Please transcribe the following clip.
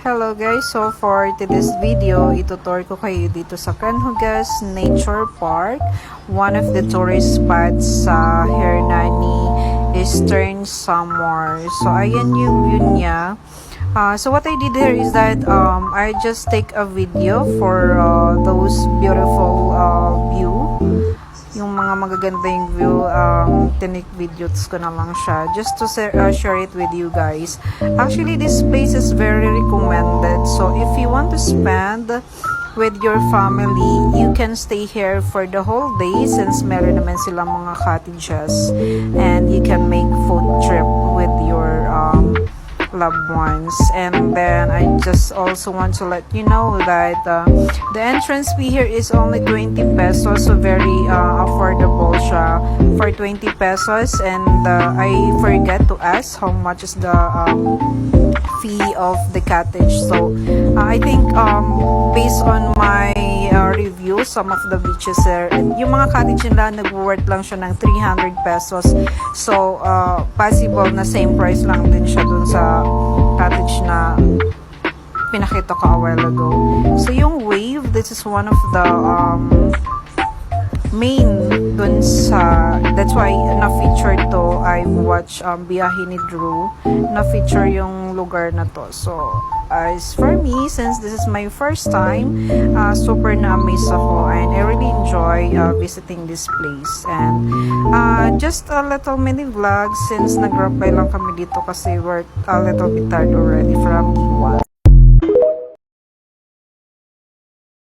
Hello guys, so for today's video, itutur ko kayo dito sa Canhugas Nature Park, one of the tourist spots sa Hernani, Eastern Samar. So ayan yung view niya. So what I did here is that I just take a video for those beautiful view. Yung mga magaganda yung view, tinik videos ko na lang siya just to share it with you guys. Actually, this place is very recommended. So if you want to spend with your family, you can stay here for the whole day since meron naman silang mga cottages, and you can make food trip with your loved ones. And then I just also want to let you know that the entrance fee here is only 20 pesos, so very affordable siya for 20 pesos. And I forget to ask how much is the fee of the cottage. So I think based on my review, some of the beaches there, yung mga cottage nila nag-worth lang siya ng 300 pesos. So possible na same price lang din siya dun sa cottage na pinakita ko a while ago. So yung wave, this is one of the main dun sa, that's why na-feature to. I watch Biyahe ni Drew, na-feature yung lugar na to. So as for me, since this is my first time, super na-amaze ako, and I really enjoy visiting this place. And just a little mini vlog since nag-rapay lang kami dito kasi we're a little bit tired already from Iwan.